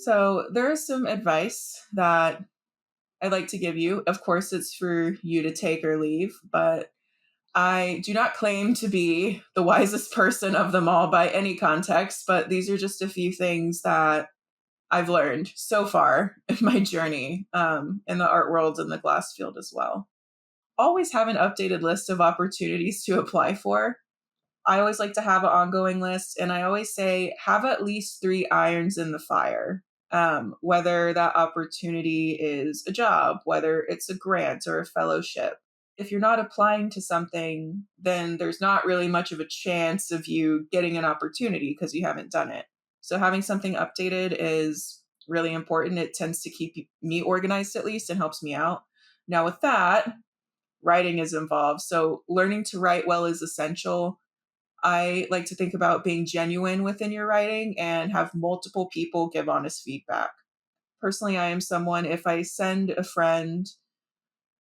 So there is some advice that I'd like to give you. Of course, it's for you to take or leave, but I do not claim to be the wisest person of them all by any context, but these are just a few things that I've learned so far in my journey in the art world and the glass field as well. Always have an updated list of opportunities to apply for. I always like to have an ongoing list, and I always say have at least 3 irons in the fire. Whether that opportunity is a job, whether it's a grant or a fellowship. If you're not applying to something, then there's not really much of a chance of you getting an opportunity because you haven't done it. So having something updated is really important. It tends to keep me organized at least and helps me out. Now, with that, writing is involved. So learning to write well is essential. I like to think about being genuine within your writing and have multiple people give honest feedback. Personally, I am someone, if I send a friend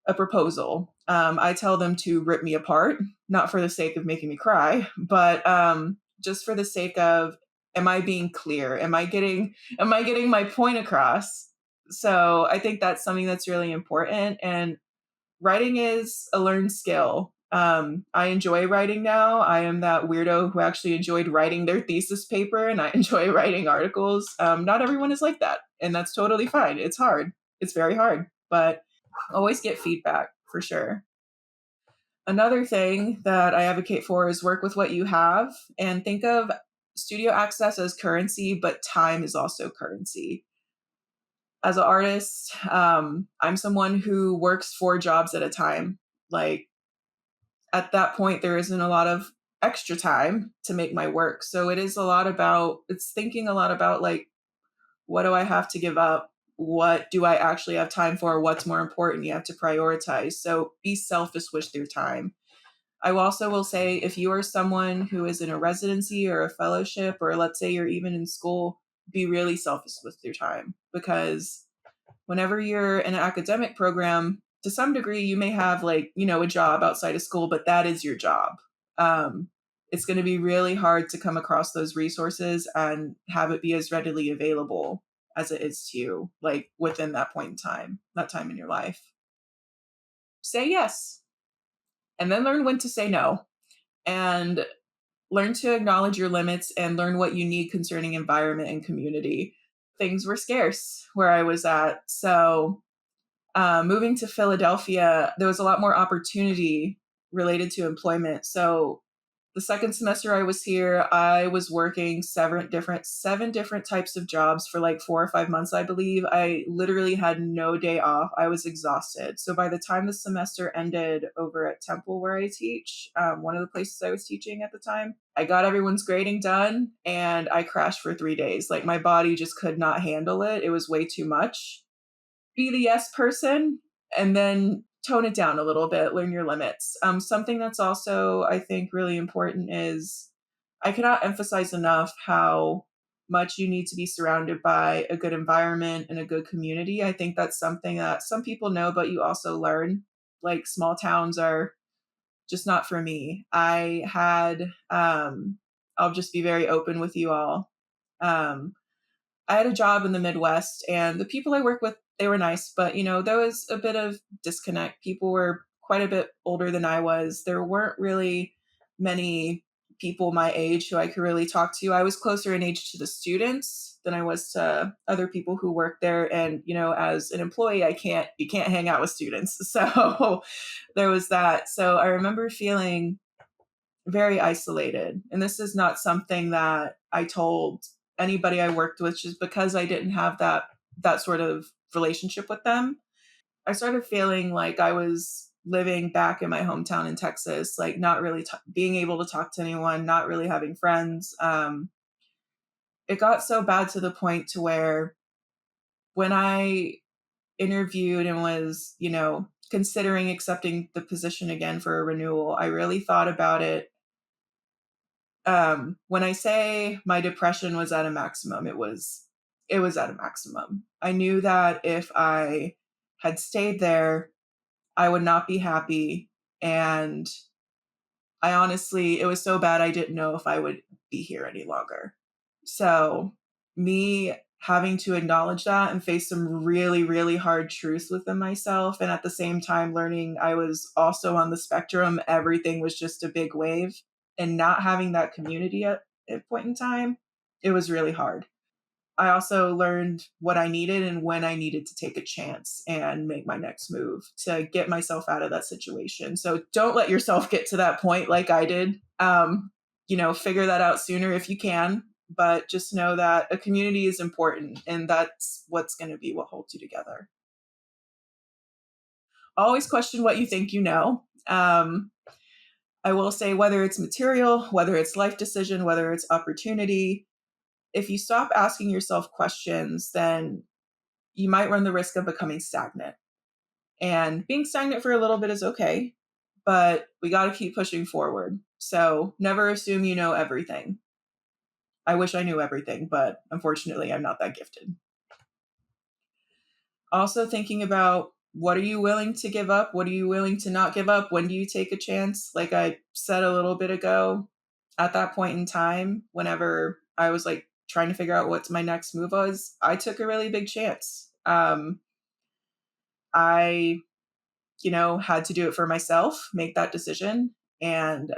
a proposal, I tell them to rip me apart, not for the sake of making me cry, but just for the sake of, am I being clear? Am I getting my point across? So I think that's something that's really important. And writing is a learned skill. I enjoy writing now. I am that weirdo who actually enjoyed writing their thesis paper, and I enjoy writing articles. Not everyone is like that, and that's totally fine. It's hard. It's very hard, but always get feedback for sure. Another thing that I advocate for is work with what you have and think of studio access as currency, but time is also currency. As an artist, I'm someone who works 4 jobs at a time. Like, at that point, there isn't a lot of extra time to make my work. So it's thinking a lot about like, what do I have to give up? What do I actually have time for? What's more important? You have to prioritize. So be selfish with your time. I also will say, if you are someone who is in a residency or a fellowship, or let's say you're even in school, be really selfish with your time, because whenever you're in an academic program, to some degree, you may have a job outside of school, but that is your job. Um, it's going to be really hard to come across those resources and have it be as readily available as it is to you, like within that point in time, that time in your life. Say yes, and then learn when to say no, and learn to acknowledge your limits and learn what you need concerning environment and community. Things were scarce where I was at. So moving to Philadelphia, there was a lot more opportunity related to employment. So the second semester I was here, I was working seven different types of jobs for like 4 or 5 months, I believe. I literally had no day off. I was exhausted. So by the time the semester ended over at Temple, where I teach, one of the places I was teaching at the time, I got everyone's grading done and I crashed for 3 days. Like, my body just could not handle it. It was way too much. Be the yes person, and then tone it down a little bit, learn your limits. Something that's also, I think, really important is, I cannot emphasize enough how much you need to be surrounded by a good environment and a good community. I think that's something that some people know, but you also learn. Like, small towns are just not for me. I'll just be very open with you all. Um, I had a job in the Midwest, and the people I work with, they were nice, but there was a bit of disconnect. People were quite a bit older than I was. There weren't really many people my age who I could really talk to. I was closer in age to the students than I was to other people who worked there. And, as an employee, you can't hang out with students. So there was that. So I remember feeling very isolated. And this is not something that I told anybody I worked with, just because I didn't have that sort of relationship with them. I started feeling like I was living back in my hometown in Texas, like not really being able to talk to anyone, not really having friends. It got so bad to the point to where, when I interviewed and was, considering accepting the position again for a renewal, I really thought about it. When I say my depression was at a maximum, it was at a maximum. I knew that if I had stayed there, I would not be happy. And I honestly, it was so bad, I didn't know if I would be here any longer. So me having to acknowledge that and face some really, really hard truths within myself. And at the same time, learning I was also on the spectrum. Everything was just a big wave. And not having that community at a point in time, it was really hard. I also learned what I needed and when I needed to take a chance and make my next move to get myself out of that situation. So don't let yourself get to that point like I did. Figure that out sooner if you can, but just know that a community is important and that's what's going to be what holds you together. Always question what you think you know. I will say, whether it's material, whether it's life decision, whether it's opportunity, if you stop asking yourself questions, then you might run the risk of becoming stagnant. And being stagnant for a little bit is okay, but we got to keep pushing forward. So never assume you know everything. I wish I knew everything, but unfortunately, I'm not that gifted. Also thinking about, what are you willing to give up? What are you willing to not give up? When do you take a chance? Like I said a little bit ago, at that point in time, whenever I was like trying to figure out what my next move was, I took a really big chance. I, had to do it for myself, make that decision. And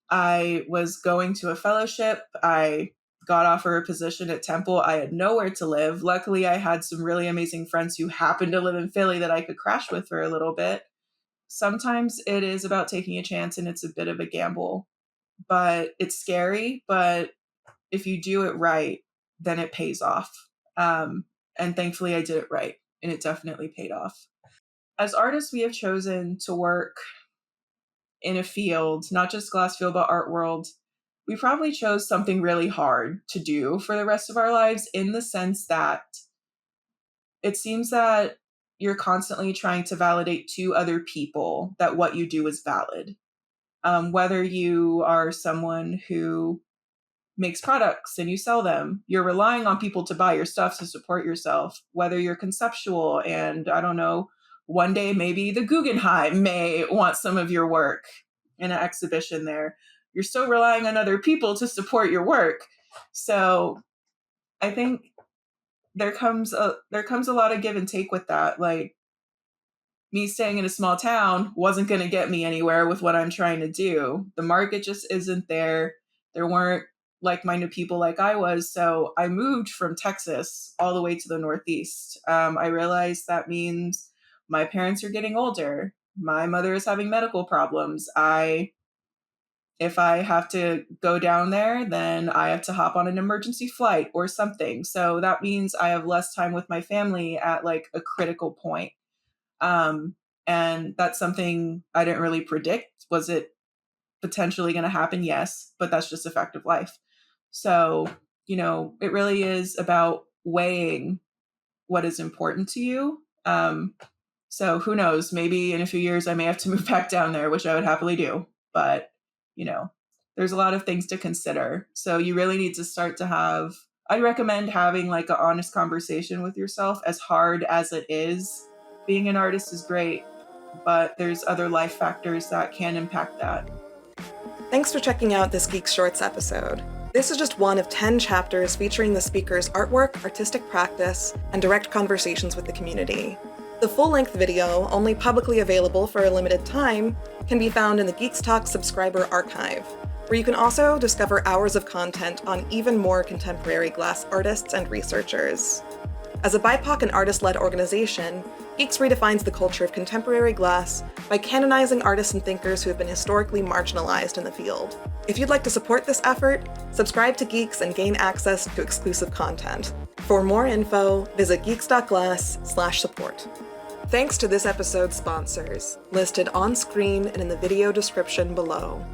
I was going to a fellowship. I got offered a position at Temple. I had nowhere to live. Luckily, I had some really amazing friends who happened to live in Philly that I could crash with for a little bit. Sometimes it is about taking a chance and it's a bit of a gamble, but it's scary. But if you do it right, then it pays off. And thankfully, I did it right, and it definitely paid off. As artists, we have chosen to work in a field, not just glass field, but art world. We probably chose something really hard to do for the rest of our lives, in the sense that it seems that you're constantly trying to validate to other people that what you do is valid. Whether you are someone who makes products and you sell them, you're relying on people to buy your stuff to support yourself. Whether you're conceptual and, I don't know, one day maybe the Guggenheim may want some of your work in an exhibition there, you're still relying on other people to support your work. So I think there comes a lot of give and take with that. Like, me staying in a small town wasn't going to get me anywhere with what I'm trying to do. The market just isn't there. There weren't like-minded people like I was. So I moved from Texas all the way to the Northeast. I realized that means my parents are getting older. My mother is having medical problems. If I have to go down there, then I have to hop on an emergency flight or something. So that means I have less time with my family at like a critical point. And that's something I didn't really predict. Was it potentially going to happen? Yes, but that's just a fact of life. So, it really is about weighing what is important to you. So who knows, maybe in a few years I may have to move back down there, which I would happily do. But, there's a lot of things to consider. So you really need to start to I recommend having like an honest conversation with yourself. As hard as it is, being an artist is great, but there's other life factors that can impact that. Thanks for checking out this GEEX Shorts episode. This is just one of 10 chapters featuring the speaker's artwork, artistic practice, and direct conversations with the community. The full-length video, only publicly available for a limited time, can be found in the GEEX Talks subscriber archive, where you can also discover hours of content on even more contemporary glass artists and researchers. As a BIPOC and artist-led organization, GEEX redefines the culture of contemporary glass by canonizing artists and thinkers who have been historically marginalized in the field. If you'd like to support this effort, subscribe to GEEX and gain access to exclusive content. For more info, visit geeks.glass/support. Thanks to this episode's sponsors, listed on screen and in the video description below.